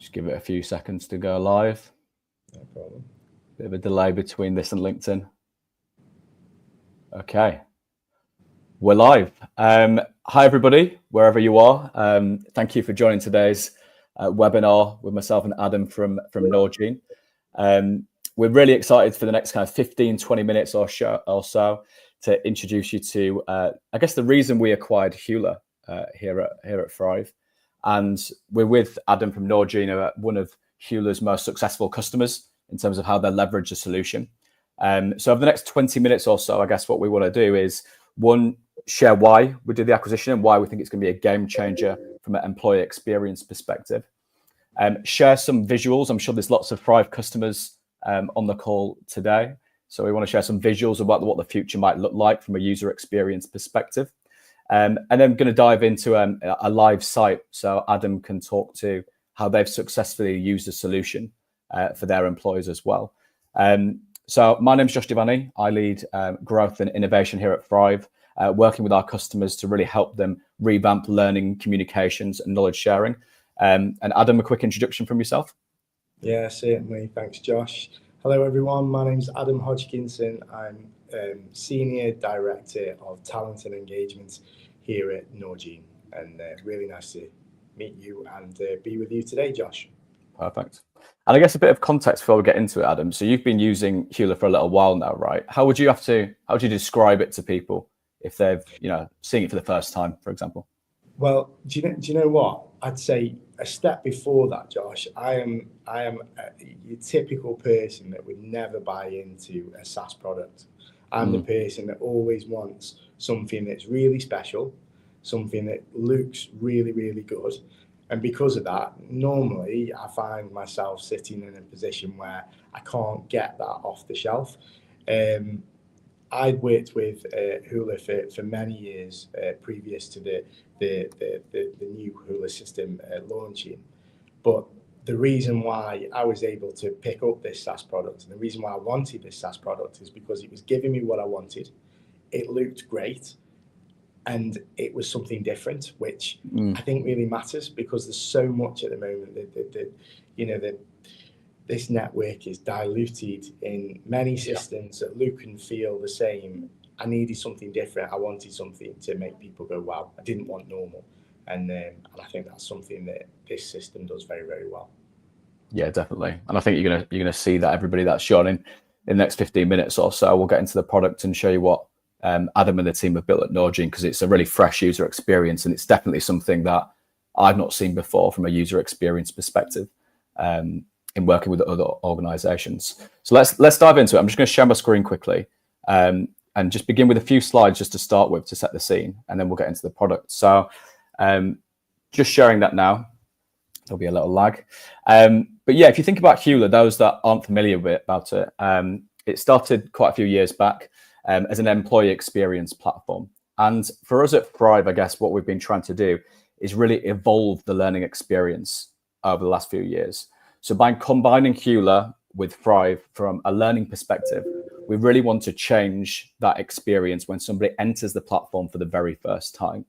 Just give it a few seconds to go live. No problem. Bit of a delay between this and LinkedIn. Okay, we're live. Hi everybody, wherever you are. Thank you for joining today's webinar with myself and Adam from Norgene. We're really excited for the next kind of 15-20 minutes or so to introduce you to, I guess, the reason we acquired Huler here at Thrive. And we're with Adam from Norgene, one of Huler's most successful customers in terms of how they leverage the solution. So over the next 20 minutes or so, I guess what we want to do is, one, share why we did the acquisition and why we think it's going to be a game changer from an employee experience perspective. Share some visuals. I'm sure there's lots of Thrive customers on the call today. So we want to share some visuals about what the future might look like from a user experience perspective. And then going to dive into a live site so Adam can talk to how they've successfully used the solution for their employees as well. So my name is Josh Devanny. I lead growth and innovation here at Thrive, working with our customers to really help them revamp learning, communications and knowledge sharing. And Adam, a quick introduction from yourself. Yeah, certainly. Thanks, Josh. Hello, everyone. My name's Adam Hodgkinson. I'm Senior Director of Talent and Engagement here at Norgene. And really nice to meet you and be with you today, Josh. Perfect. And I guess a bit of context before we get into it, Adam. So you've been using Huler for a little while now, right? How would you describe it to people if they've, seeing it for the first time, for example? Well, do you know what? I'd say a step before that, Josh. I am your typical person that would never buy into a SaaS product. I'm the person that always wants something that's really special, something that looks really, really good. And because of that, normally I find myself sitting in a position where I can't get that off the shelf. I'd worked with Huler for many years previous to the new Huler system launching. But the reason why I was able to pick up this SaaS product and the reason why I wanted this SaaS product is because it was giving me what I wanted. It looked great. And it was something different, which I think really matters because there's so much at the moment that this network is diluted in many systems that look and feel the same. I needed something different. I wanted something to make people go, wow. I didn't want normal. And I think that's something that this system does very, very well. Yeah, definitely. And I think you're gonna see that everybody that's shown in the next 15 minutes or so, we'll get into the product and show you what Adam and the team have built at Norgene, because it's a really fresh user experience and it's definitely something that I've not seen before from a user experience perspective in working with other organizations. So let's dive into it. I'm just going to share my screen quickly and just begin with a few slides just to start with to set the scene, and then we'll get into the product. So just sharing that now. There'll be a little lag. But yeah, if you think about Huler, those that aren't familiar with about it, it started quite a few years back as an employee experience platform. And for us at Thrive, I guess what we've been trying to do is really evolve the learning experience over the last few years. So by combining Huler with Thrive from a learning perspective, we really want to change that experience when somebody enters the platform for the very first time.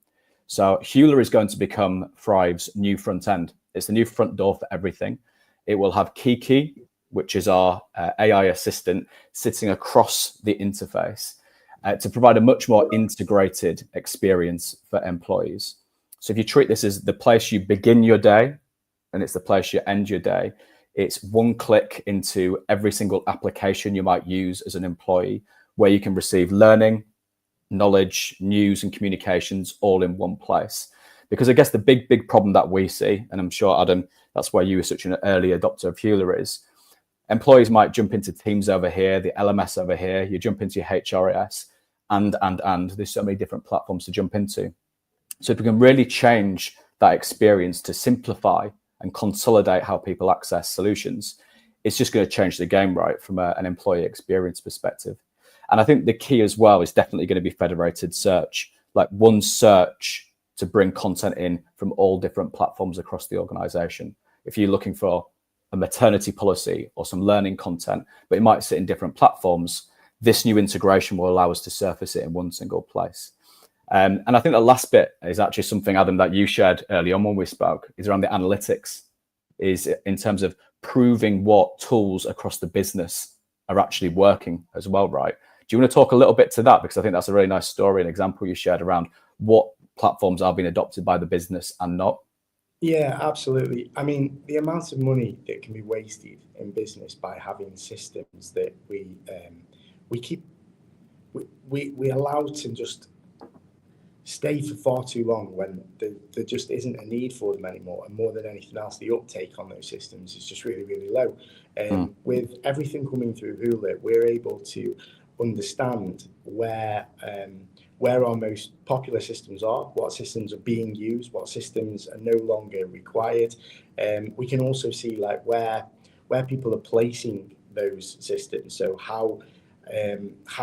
So Huler is going to become Thrive's new front end. It's the new front door for everything. It will have Kiki, which is our AI assistant, sitting across the interface to provide a much more integrated experience for employees. So if you treat this as the place you begin your day and it's the place you end your day, it's one click into every single application you might use as an employee, where you can receive learning, knowledge, news and communications all in one place. Because I guess the big problem that we see, and I'm sure, Adam, that's why you were such an early adopter of Huler, is employees might jump into Teams over here, the LMS over here, you jump into your HRIS, and there's so many different platforms to jump into. So if we can really change that experience to simplify and consolidate how people access solutions, it's just going to change the game, right, from an employee experience perspective. And I think the key as well is definitely going to be federated search, like one search to bring content in from all different platforms across the organization. If you're looking for a maternity policy or some learning content, but it might sit in different platforms, this new integration will allow us to surface it in one single place. And I think the last bit is actually something, Adam, that you shared early on when we spoke, is around the analytics. is in terms of proving what tools across the business are actually working as well, right? Do you want to talk a little bit to that? Because I think that's a really nice story and example you shared around what platforms are being adopted by the business and not. Yeah, absolutely. I mean, the amount of money that can be wasted in business by having systems that we keep we allow to just stay for far too long when there just isn't a need for them anymore. And more than anything else, the uptake on those systems is just really, really low. With everything coming through Huler, we're able to understand where our most popular systems are, what systems are being used, what systems are no longer required. We can also see like where people are placing those systems. So how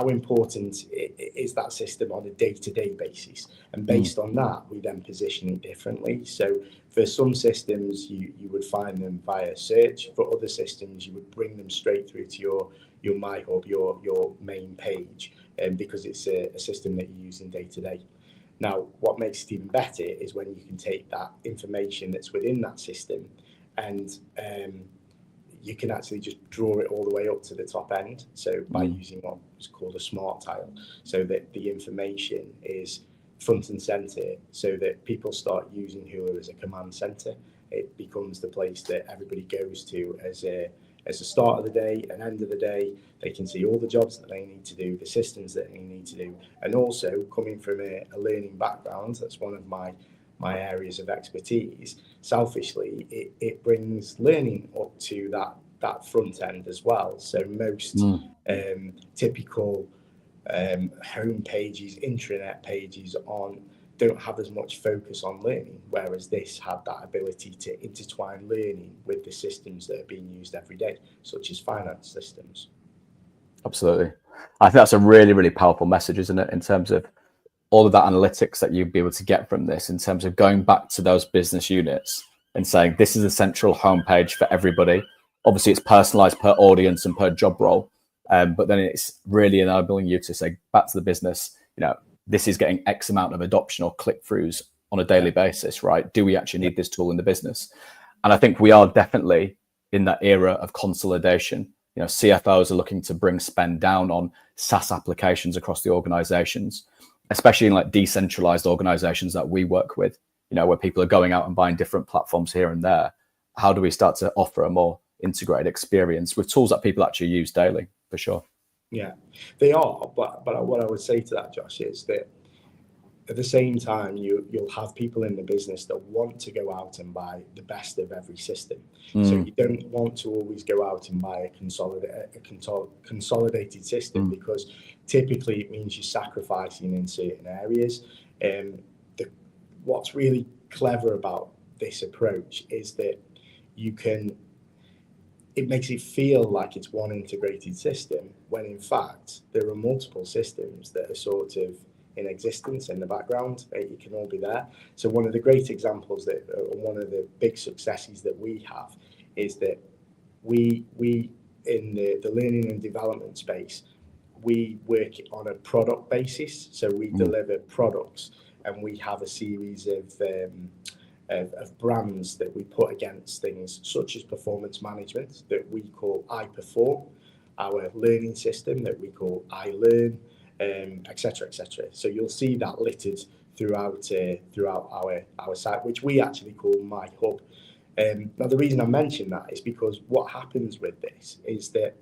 important is that system on a day-to-day basis, and based on that we then position it differently. So for some systems you would find them via search, for other systems you would bring them straight through to your My Hub, your main page, because it's a system that you're using day to day. Now what makes it even better is when you can take that information that's within that system and you can actually just draw it all the way up to the top end. So by using what's called a smart tile, so that the information is front and center, so that people start using Huler as a command center. It becomes the place that everybody goes to as a start of the day, an end of the day. They can see all the jobs that they need to do, the systems that they need to do, and also coming from a learning background, that's one of my areas of expertise. Selfishly, it brings learning up to that front end as well. So most typical home pages, intranet pages don't have as much focus on learning, whereas this had that ability to intertwine learning with the systems that are being used every day, such as finance systems. Absolutely. I think that's a really, really powerful message, isn't it, in terms of all of that analytics that you'd be able to get from this, in terms of going back to those business units and saying this is a central homepage for everybody. Obviously it's personalized per audience and per job role, but then it's really enabling you to say back to the business, this is getting X amount of adoption or click-throughs on a daily basis, right? Do we actually need this tool in the business? And I think we are definitely in that era of consolidation. CFOs are looking to bring spend down on SaaS applications across the organizations, especially in like decentralized organizations that we work with, where people are going out and buying different platforms here and there. How do we start to offer a more integrated experience with tools that people actually use daily, for sure? Yeah, they are. But what I would say to that, Josh, is that at the same time, you'll have people in the business that want to go out and buy the best of every system. So you don't want to always go out and buy a consolidated system, because typically it means you're sacrificing in certain areas. What's really clever about this approach is that it makes it feel like it's one integrated system, when in fact there are multiple systems that are sort of in existence in the background. You can all be there. So one of the great examples one of the big successes that we have is that we in the learning and development space, we work on a product basis. So we deliver products, and we have a series of brands that we put against things such as performance management that we call iPerform, our learning system that we call iLearn, etc., etc. So you'll see that littered throughout our site, which we actually call My Hub. Now the reason I mention that is because what happens with this is that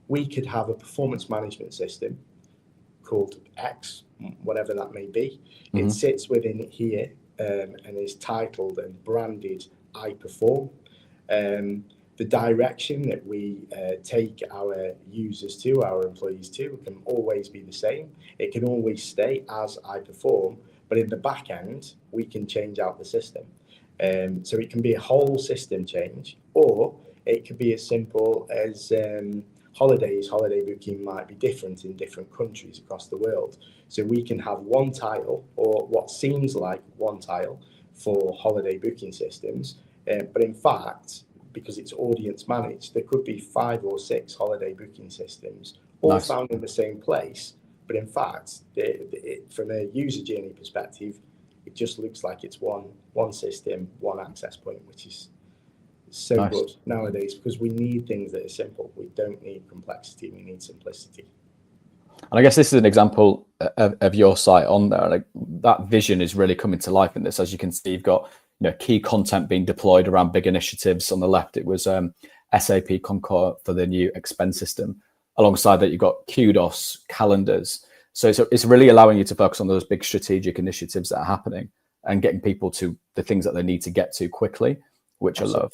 we could have a performance management system called X, whatever that may be. It sits within here and is titled and branded iPerform. The direction that we take our users to, our employees to, can always be the same. It can always stay as iPerform, but in the back end, we can change out the system. So it can be a whole system change, or it could be as simple as holiday booking might be different in different countries across the world. So we can have one tile, or what seems like one tile, for holiday booking systems, but in fact, because it's audience managed, there could be 5 or 6 holiday booking systems all found in the same place. But in fact, from a user journey perspective, it just looks like it's one system, one access point, which is so Nice. good nowadays, because we need things that are simple. We don't need complexity, we need simplicity. And I guess this is an example of your site on there. Like, that vision is really coming to life in this. As you can see, you've got, you know, key content being deployed around big initiatives. On the left, it was SAP Concur for the new expense system. Alongside that, you've got kudos, calendars. So it's really allowing you to focus on those big strategic initiatives that are happening and getting people to the things that they need to get to quickly, which Absolutely.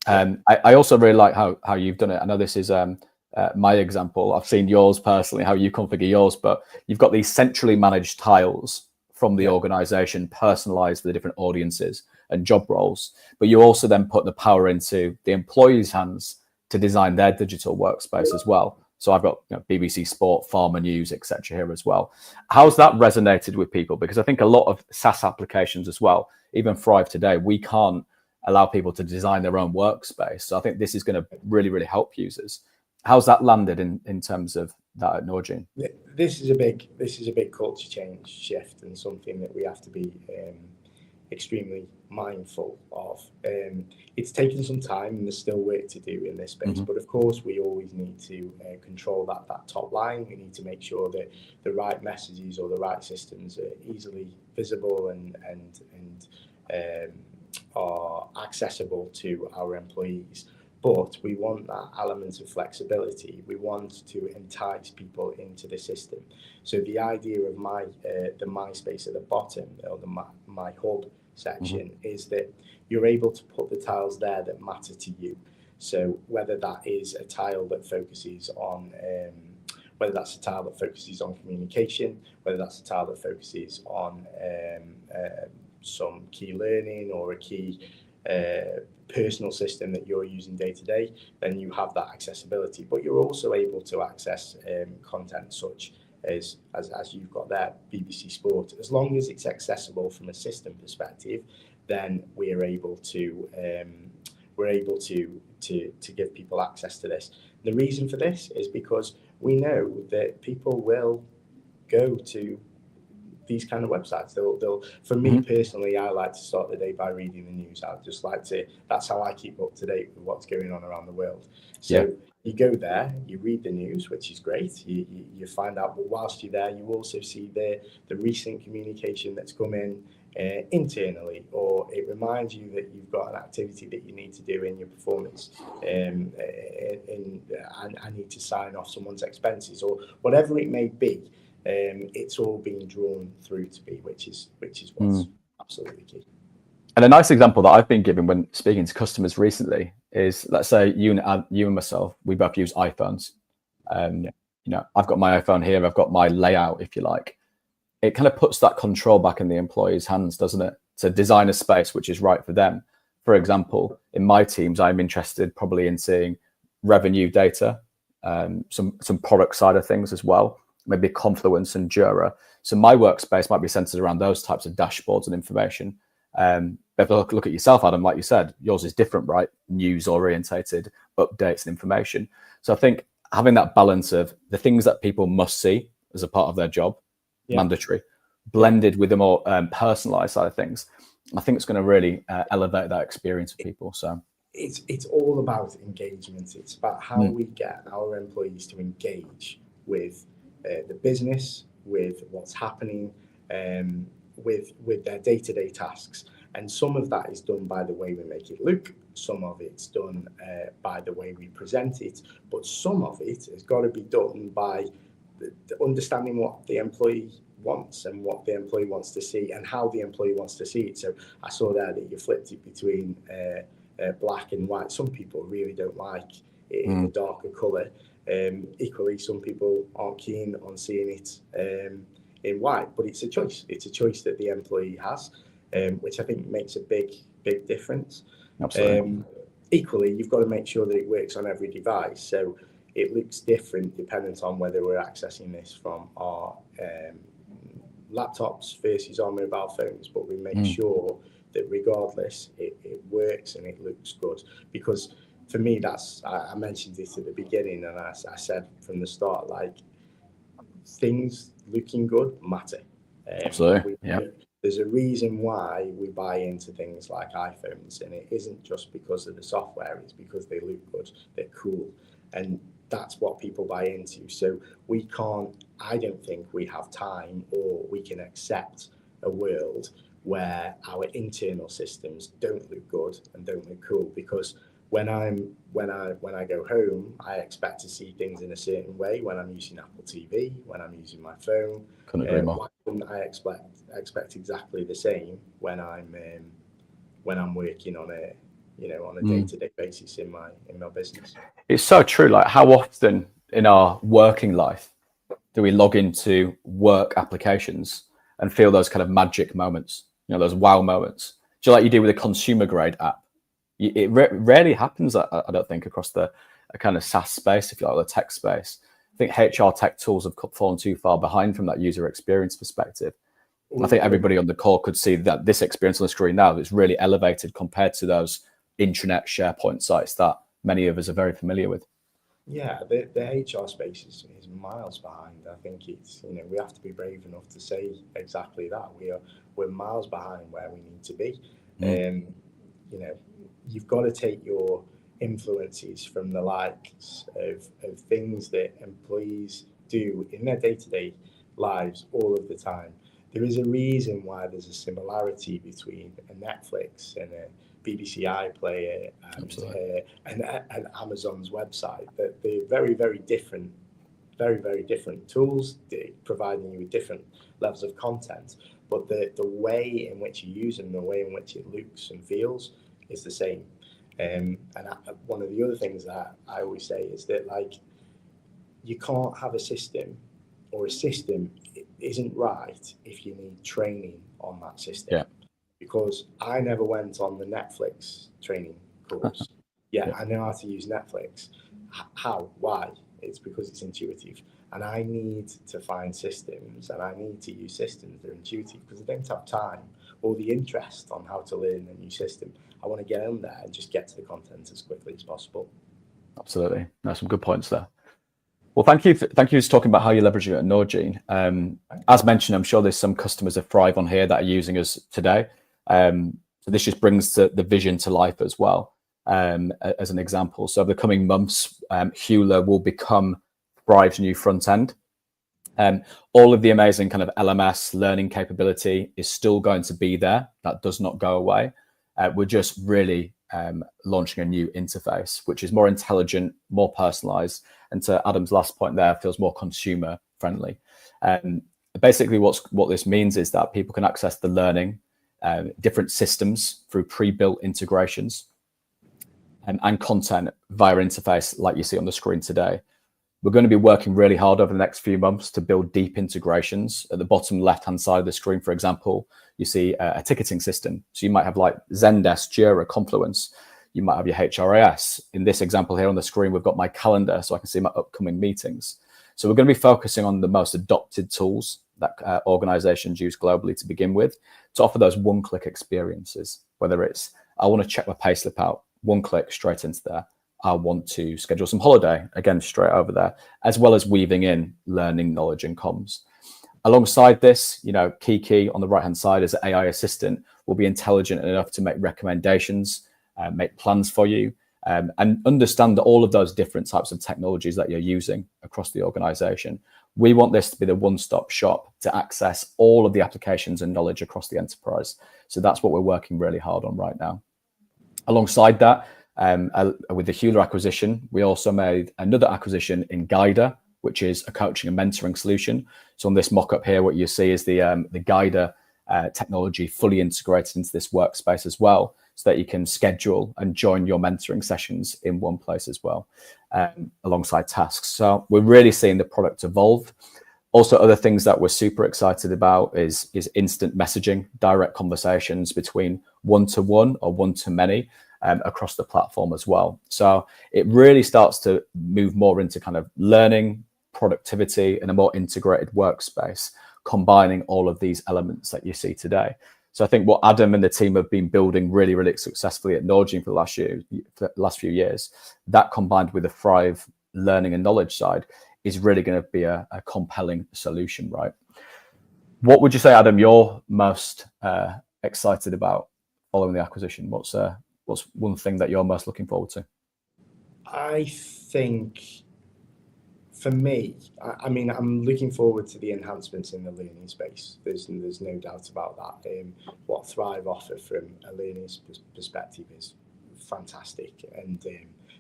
I love. I also really like how you've done it. I know this is my example. I've seen yours personally, how you configure yours, but you've got these centrally managed tiles from the organization, personalized for the different audiences and job roles. But you also then put the power into the employees' hands to design their digital workspace as well. So I've got, you know, BBC Sport, Farmer News, etc. here as well. How's that resonated with people? Because I think a lot of SaaS applications as well, even Thrive today, we can't allow people to design their own workspace. So I think this is going to really, really help users. How's that landed in terms of that at Norgine? This is a big culture change shift, and something that we have to be extremely mindful of. It's taken some time, and there's still work to do in this space. But of course, we always need to control that top line. We need to make sure that the right messages or the right systems are easily visible and are accessible to our employees. But we want that element of flexibility. We want to entice people into the system. So the idea of the My Space at the bottom, or the My Hub section, is that you're able to put the tiles there that matter to you. So whether that is a tile that focuses on communication, whether that's a tile that focuses on some key learning or a key personal system that you're using day to day, then you have that accessibility. But you're also able to access content such as you've got there, BBC Sport. As long as it's accessible from a system perspective, then we're able to give people access to this. The reason for this is because we know that people will go to these kind of websites. They'll for me personally, I like to start the day by reading the news. I just like to, that's how I keep up to date with what's going on around the world. So you go there, you read the news, which is great. You find out, but whilst you're there, you also see the recent communication that's come in internally, or it reminds you that you've got an activity that you need to do in your performance. I need to sign off someone's expenses, or whatever it may be. It's all being drawn through to me, which is what's absolutely key. And a nice example that I've been given when speaking to customers recently is, let's say you and myself, we both use iPhones. You know, I've got my iPhone here, I've got my layout, if you like. It kind of puts that control back in the employee's hands, doesn't it? To design a space which is right for them. For example, in my teams, I'm interested probably in seeing revenue data, some product side of things as well, maybe Confluence and Jira. So my workspace might be centered around those types of dashboards and information. If you look at yourself, Adam, like you said, yours is different, right? News orientated, updates and information. So I think having that balance of the things that people must see as a part of their job, mandatory, blended with the more personalized side of things, I think it's going to really elevate that experience for people. So it's all about engagement. It's about how we get our employees to engage with the business, with what's happening, with their day-to-day tasks. And some of that is done by the way we make it look, some of it's done by the way we present it, but some of it has got to be done by the understanding what the employee wants and what the employee wants to see and how the employee wants to see it. So I saw there that you flipped it between black and white. Some people really don't like it in the darker colour. Equally, some people aren't keen on seeing it in white, but it's a choice. It's a choice that the employee has, which I think makes a big difference. Absolutely. Equally, you've got to make sure that it works on every device. So it looks different dependent on whether we're accessing this from our laptops versus our mobile phones, but we make sure that regardless, it works and it looks good. Because for me, I mentioned it at the beginning, and I said from the start, like, things looking good matter. Absolutely. The there's a reason why we buy into things like iPhones, and it isn't just because of the software, it's because they look good, they're cool, and that's what people buy into. So I don't think we have time, or we can accept a world where our internal systems don't look good and don't look cool, because when I go home, I expect to see things in a certain way when I'm using Apple TV, when I'm using my phone. Couldn't agree more. Why wouldn't I expect exactly the same when I'm working on a day-to-day basis in my business? It's so true. Like, how often in our working life do we log into work applications and feel those kind of magic moments, those wow moments, just like you do with a consumer grade app? It rarely happens, I don't think, across the kind of SaaS space, if you like, the tech space. I think HR tech tools have fallen too far behind from that user experience perspective. I think everybody on the call could see that this experience on the screen now is really elevated compared to those intranet SharePoint sites that many of us are very familiar with. Yeah, the HR space is miles behind. I think it's, we have to be brave enough to say exactly that. We're miles behind where we need to be. You've got to take your influences from the likes of things that employees do in their day-to-day lives all of the time. There is a reason why there's a similarity between a Netflix and a BBC iPlayer and Amazon's website. That they're very, very different tools, providing you with different levels of content. But the way in which you use them, the way in which it looks and feels is the same. One of the other things that I always say is that, like, you can't have a system, or a system isn't right if you need training on that system. Yeah. Because I never went on the Netflix training course. I know how to use Netflix. How? Why? It's because it's intuitive. And I need to find systems, and I need to use systems that are intuitive, because I don't have time or the interest on how to learn a new system. I want to get in there and just get to the content as quickly as possible. Absolutely. There's some good points there. Well, thank you for talking about how you're leveraging it at Norgine. As mentioned, I'm sure there's some customers that thrive on here that are using us today. So this just brings the vision to life as well, as an example. So over the coming months, Huler will become Thrive's new front end. All of the amazing kind of LMS learning capability is still going to be there. That does not go away. We're just really launching a new interface, which is more intelligent, more personalized, and to Adam's last point there, feels more consumer friendly. Basically, what this means is that people can access the learning, different systems through pre-built integrations, and content via interface like you see on the screen today. We're going to be working really hard over the next few months to build deep integrations. At the bottom left-hand side of the screen, for example, you see a ticketing system. So you might have like Zendesk, Jira, Confluence. You might have your HRIS. In this example here on the screen, we've got my calendar, so I can see my upcoming meetings. So we're going to be focusing on the most adopted tools that organizations use globally to begin with, to offer those one-click experiences, whether it's, I want to check my payslip out, one click straight into there. I want to schedule some holiday, again, straight over there, as well as weaving in learning, knowledge, and comms. Alongside this, Kiki on the right-hand side as an AI assistant will be intelligent enough to make recommendations, make plans for you, and understand all of those different types of technologies that you're using across the organization. We want this to be the one-stop shop to access all of the applications and knowledge across the enterprise. So that's what we're working really hard on right now. Alongside that, with the Huler acquisition, we also made another acquisition in Guider, which is a coaching and mentoring solution. So on this mock-up here, what you see is the Guider technology fully integrated into this workspace as well, so that you can schedule and join your mentoring sessions in one place as well, alongside tasks. So we're really seeing the product evolve. Also, other things that we're super excited about is instant messaging, direct conversations between one-to-one or one-to-many across the platform as well. So it really starts to move more into kind of learning, productivity, and a more integrated workspace, combining all of these elements that you see today. So I think what Adam and the team have been building really, really successfully at Norgine for the last few years, that combined with the Thrive learning and knowledge side, is really going to be a compelling solution, right? What would you say, Adam, you're most excited about following the acquisition? What's one thing that you're most looking forward to? I think for me, I mean, I'm looking forward to the enhancements in the learning space. There's no doubt about that. What Thrive offer from a learning perspective is fantastic, and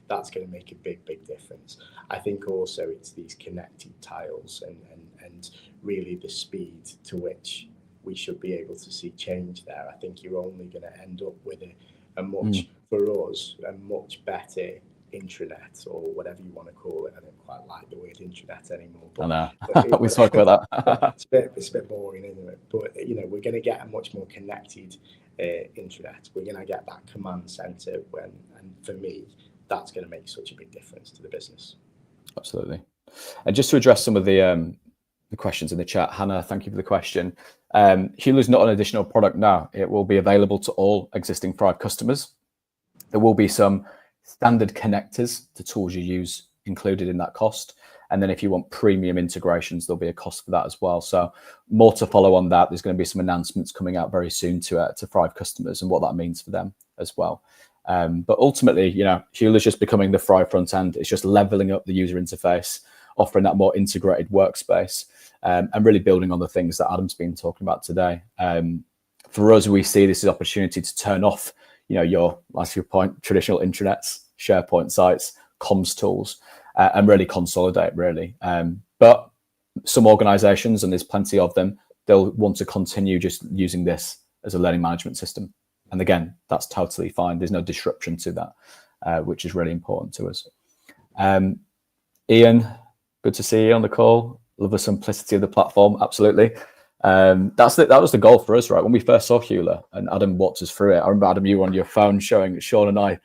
that's going to make a big difference. I think also it's these connected tiles and really the speed to which we should be able to see change there. I think you're only going to end up with a much, for us, a much better intranet, or whatever you want to call it. I don't quite like the word intranet anymore. But, I know. We spoke about that. It's a bit boring, isn't it? But we're going to get a much more connected intranet. We're going to get that command center and for me, that's going to make such a big difference to the business. Absolutely. And just to address some of the questions in the chat, Hannah, thank you for the question. Huler's not an additional product now. It will be available to all existing Thrive customers. There will be some standard connectors to tools you use included in that cost. And then if you want premium integrations, there'll be a cost for that as well. So more to follow on that. There's going to be some announcements coming out very soon to Thrive customers and what that means for them as well. But ultimately, Huler's just becoming the Thrive front end. It's just leveling up the user interface, offering that more integrated workspace, and really building on the things that Adam's been talking about today. For us, we see this as an opportunity to turn off your, like your point, traditional intranets, SharePoint sites, comms tools, and really consolidate, really. But some organizations, and there's plenty of them, they'll want to continue just using this as a learning management system. And again, that's totally fine. There's no disruption to that, which is really important to us. Ian, good to see you on the call. Love the simplicity of the platform. Absolutely. That was the goal for us, right? When we first saw Huler and Adam walked us through it, I remember, Adam, you were on your phone showing Sean and I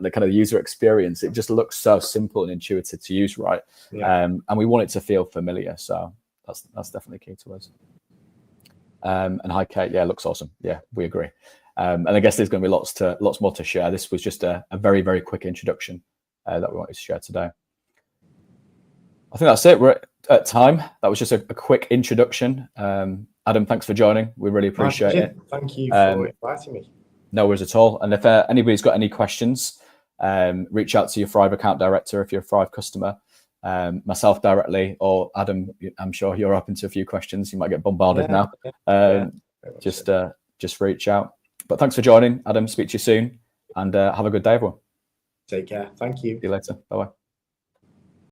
the kind of user experience. It just looks so simple and intuitive to use, right? Yeah. And we want it to feel familiar. So that's definitely key to us. And hi, Kate. Yeah, it looks awesome. Yeah, we agree. And I guess there's going to be lots more to share. This was just a very quick introduction that we wanted to share today. I think that's it. We're at time. That was just a quick introduction. Adam, thanks for joining. We really appreciate it. Thank you for inviting me. No worries at all. And if anybody's got any questions, reach out to your Thrive account director if you're a Thrive customer, myself directly, or Adam, I'm sure you're open to a few questions. You might get bombarded now. Just reach out. But thanks for joining, Adam. Speak to you soon, and have a good day, everyone. Take care. Thank you. See you later. Bye-bye.